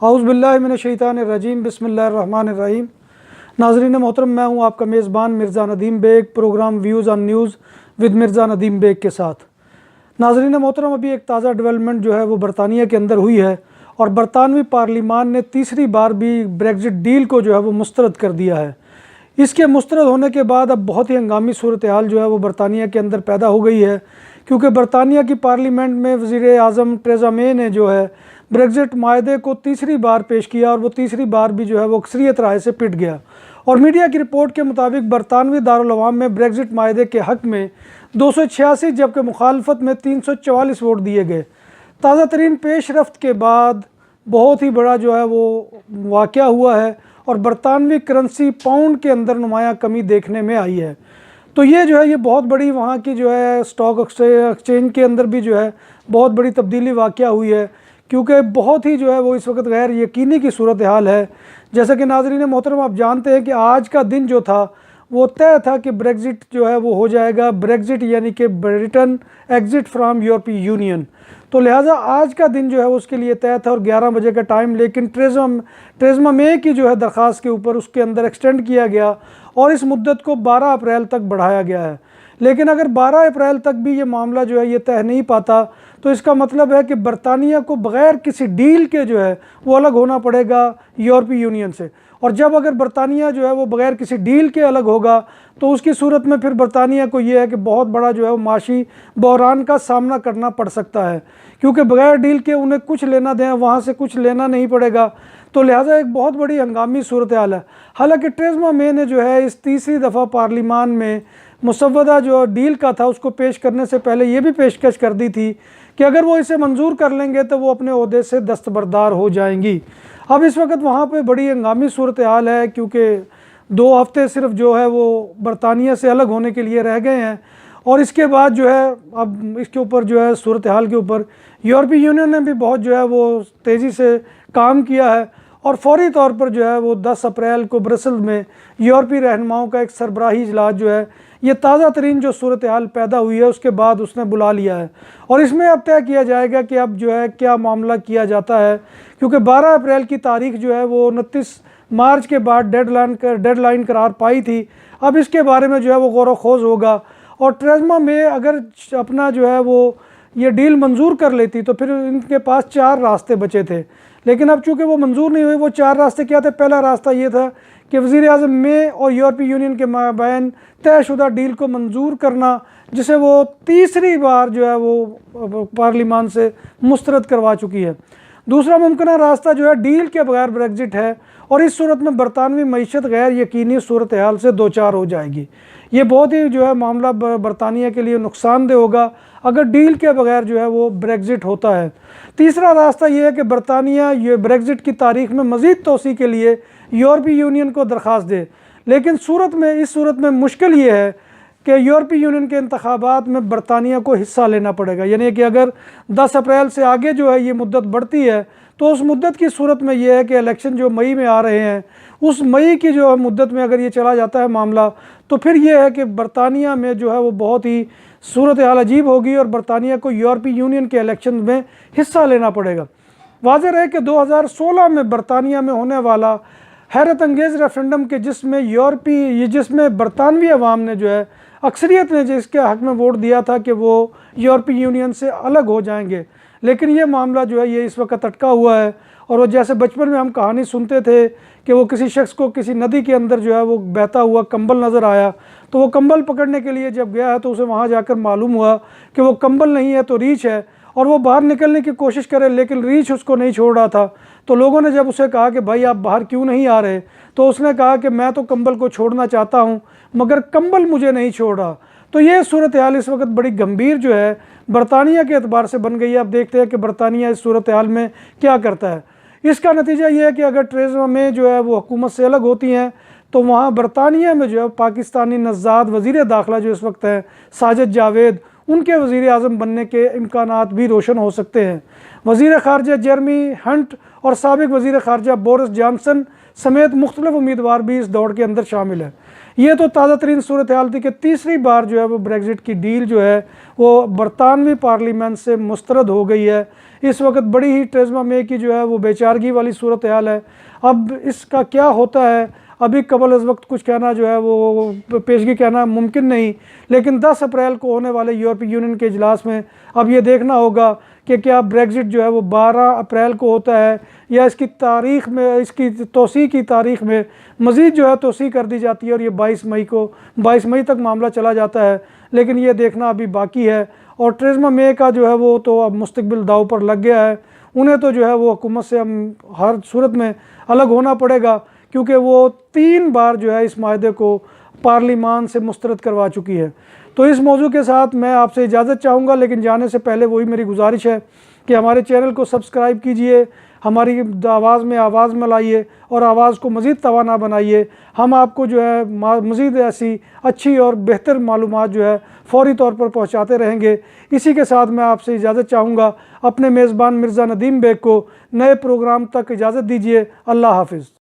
औज़ुबिल्लाहिमिनश्शैतानिर्रजीम बिस्मिल्लाहिर्रहमानिर्रहीम। नाज़रीन मोहतरम, मैं हूँ आपका मेज़बान Mirza Nadeem Baig, programme views on news with Mirza Nadeem Baig के साथ। नाज़रीन मोहतरम, अभी एक ताज़ा डेवलपमेंट जो है वो बरतानिया के अंदर हुई है और बरतानवी पार्लिमान ने तीसरी बार भी ब्रेग्ज़िट डील को जो है वो मुस्तरद कर दिया है। इसके मुस्तरद होने के बाद अब बहुत ही हंगामी सूरत हाल जो है वो बरतानिया के अंदर पैदा हो गई है, क्योंकि बरतानिया की पार्लियामेंट में वज़ीर आज़म टेरेसा मे ने जो है ब्रेग्ज़िट माहदे को तीसरी बार पेश किया और वो तीसरी बार भी जो है वो अक्सरियत राय से पिट गया। और मीडिया की रिपोर्ट के मुताबिक बरतानवी दारुल अवाम में ब्रेग्ज़िट माहदे के हक़ में 286 जबकि मुखालफत में 344 वोट दिए गए। ताज़ा तरीन पेश रफ्त के बाद बहुत ही बड़ा जो है वो वाक़या हुआ है और बरतानवी करेंसी पाउंड के अंदर नुमाया कमी देखने में आई है। तो ये जो है ये बहुत बड़ी वहाँ की जो है स्टॉक एक्सचेंज के अंदर भी जो है बहुत बड़ी तब्दीली वाक़या हुई है, क्योंकि बहुत ही जो है वो इस वक्त गैर यकीनी की सूरत हाल है। जैसा कि नाज़रीन मोहतरम आप जानते हैं कि आज का दिन जो था वो तय था कि ब्रेग्ज़िट जो है वो हो जाएगा, ब्रेग्ज़िट यानी कि ब्रिटेन एग्ज़िट फ्राम यूरोपीय यूनियन। तो लिहाजा आज का दिन जो है उसके लिए तय था और 11 बजे का टाइम, लेकिन टेरेसा मे की जो है दरख्वास्त के ऊपर उसके अंदर एक्सटेंड किया गया और इस मुद्दत को 12 अप्रैल तक बढ़ाया गया है। लेकिन अगर 12 अप्रैल तक भी ये मामला जो है ये तय नहीं पाता तो इसका मतलब है कि बरतानिया को बग़ैर किसी डील के जो है वो अलग होना पड़ेगा यूरोपीय यूनियन से। और जब अगर बरतानिया जो है वो बग़ैर किसी डील के अलग होगा तो उसकी सूरत में फिर बरतानिया को ये है कि बहुत बड़ा जो है वो माशी बहरान का सामना करना पड़ सकता है, क्योंकि बग़ैर डील के उन्हें कुछ लेना दें वहाँ से कुछ लेना नहीं पड़ेगा। तो लिहाजा एक बहुत बड़ी हंगामी सूरत हाल है। हालांकि टेरेसा मे ने जो है इस तीसरी दफ़ा पार्लिमान में मुसव्वदा जो डील का था उसको पेश करने से पहले ये भी पेशकश कर दी थी कि अगर वो इसे मंजूर कर लेंगे तो वो अपने ओहदे से दस्तबरदार हो जाएंगी। अब इस वक्त वहाँ पे बड़ी हंगामी सूरत हाल है, क्योंकि 2 हफ्ते सिर्फ जो है वो बरतानिया से अलग होने के लिए रह गए हैं और इसके बाद जो है अब इसके ऊपर जो है सूरत हाल के ऊपर यूरोपीय यूनियन ने भी बहुत जो है वो तेज़ी से काम किया है और फौरी तौर पर जो है वो 10 अप्रैल को ब्रसल्स में यूरोपीय रहनुमाओं का एक सरबराही इजलास जो है ये ताज़ा तरीन जो सूरत हाल पैदा हुई है उसके बाद उसने बुला लिया है और इसमें अब तय किया जाएगा कि अब जो है क्या मामला किया जाता है, क्योंकि 12 अप्रैल की तारीख जो है वो 29 मार्च के बाद डेडलाइन करार पाई थी। अब इसके बारे में जो है वो गौर व खोज होगा और टेरेसा मे अगर अपना जो है वो ये डील मंजूर कर लेती तो फिर इनके पास 4 रास्ते बचे थे, लेकिन अब चूँकि वो मंजूर नहीं हुए। वो 4 रास्ते क्या थे? पहला रास्ता ये था कि वज़ीर आज़म मे और यूरोपीय यूनियन के माबैन तयशुदा डील को मंजूर करना, जिसे वो तीसरी बार जो है वो पार्लिमान से मुस्तरद करवा चुकी है। दूसरा मुमकिन रास्ता जो है डील के बगैर ब्रेग्ज़िट है और इस सूरत में बरतानवी मईशत गैर यकीनी सूरत हाल से दो चार हो जाएगी। ये बहुत ही जो है मामला बरतानिया के लिए नुकसानदेह होगा अगर डील के बगैर जो है वो ब्रेग्ज़िट होता है। तीसरा रास्ता ये है कि बरतानिया ये ब्रेग्ज़िट की तारीख में मज़ीद तोसी के लिए यूरोपीय यूनियन को दरख्वास्त दे, लेकिन इस सूरत में मुश्किल ये है कि यूरोपीय यूनियन के इंतखाबात में बरतानिया को हिस्सा लेना पड़ेगा। यानी कि अगर 10 अप्रैल से आगे जो है ये मुद्दत बढ़ती है तो उस मुद्दत की सूरत में ये है कि इलेक्शन जो मई में आ रहे हैं उस मई की जो मुद्दत में अगर ये चला जाता है मामला तो फिर ये है कि बरतानिया में जो है वो बहुत ही सूरत हाल अजीब होगी और बरतानिया को यूरोपीय यूनियन के इलेक्शन में हिस्सा लेना पड़ेगा। वाज़ेह है कि 2016 में बरतानिया में होने वाला हैरत अंगेज़ रेफरेंडम के जिसमें बरतानवी अवाम ने जो है अक्सरियत ने जिसके हक़ में वोट दिया था कि वो यूरोपीय यूनियन से अलग हो जाएंगे, लेकिन ये मामला जो है ये इस वक्त अटका हुआ है। और वो जैसे बचपन में हम कहानी सुनते थे कि वो किसी शख्स को किसी नदी के अंदर जो है वो बहता हुआ कंबल नज़र आया, तो वो कंबल पकड़ने के लिए जब गया है तो उसे वहाँ जाकर मालूम हुआ कि वो कंबल नहीं है तो रीछ है, और वो बाहर निकलने की कोशिश करे लेकिन रीछ उसको नहीं छोड़ रहा था। तो लोगों ने जब उसे कहा कि भाई आप बाहर क्यों नहीं आ रहे, तो उसने कहा कि मैं तो कंबल को छोड़ना चाहता हूँ मगर कंबल मुझे नहीं छोड़ रहा। तो ये सूरत हाल इस वक्त बड़ी गंभीर जो है बरतानिया के एतबार से बन गई है। अब देखते हैं कि बरतानिया इस सूरत हाल में क्या करता है। इसका नतीजा ये है कि अगर टेरेसा मे जो है वो हुकूमत से अलग होती हैं तो वहाँ बरतानिया में जो है पाकिस्तानी नज़ाद वज़ीर दाखिला जो इस वक्त है साजिद जावेद, उनके वज़ीर आज़म बनने के इम्कानात भी रोशन हो सकते हैं। वज़ीर ख़ारजा जेरमी हंट और साबिक़ वज़ीर ख़ारजा बोरिस जॉनसन समेत मुख्तलिफ उम्मीदवार भी इस दौड़ के अंदर शामिल है। ये तो ताज़ा तरीन सूरत हाल थी कि तीसरी बार जो है वो ब्रेग्ज़िट की डील जो है वो बरतानवी पार्लियामेंट से मुस्तरद हो गई है। इस वक्त बड़ी ही टेरेसा मे की जो है वो बेचारगी वाली सूरत हाल है। अब इसका क्या होता है अभी कबल इस वक्त कुछ कहना जो है वो पेशगी कहना मुमकिन नहीं, लेकिन 10 अप्रैल को होने वाले यूरोपीय यूनियन के इजलास में अब ये देखना होगा कि क्या ब्रेग्ज़िट जो है वो 12 अप्रैल को होता है या इसकी तारीख़ में, इसकी तोसी की तारीख़ में मज़ीद जो है तोसी कर दी जाती है और ये 22 मई तक मामला चला जाता है। लेकिन ये देखना अभी बाकी है। और टेरेसा मे का जो है वो तो अब मुस्तकबिल दाव पर लग गया है। उन्हें तो जो है वो हुकूमत से हम हर सूरत में अलग होना पड़ेगा, क्योंकि वो 3 बार जो है इस माहदे को पार्लिमान से मुस्तरद करवा चुकी है। तो इस मौजू के साथ मैं आपसे इजाज़त चाहूँगा, लेकिन जाने से पहले वही मेरी गुजारिश है कि हमारे चैनल को सब्सक्राइब कीजिए, हमारी आवाज़ में आवाज़ मिलाइए और आवाज़ को मज़ीद तवाना बनाइए। हम आपको जो है मज़ीद ऐसी अच्छी और बेहतर मालूमात जो है फ़ौरी तौर पर पहुँचाते रहेंगे। इसी के साथ मैं आपसे इजाज़त चाहूँगा। अपने मेज़बान मिर्ज़ा नदीम बेग को नए प्रोग्राम तक इजाज़त दीजिए। अल्लाह हाफ़िज़।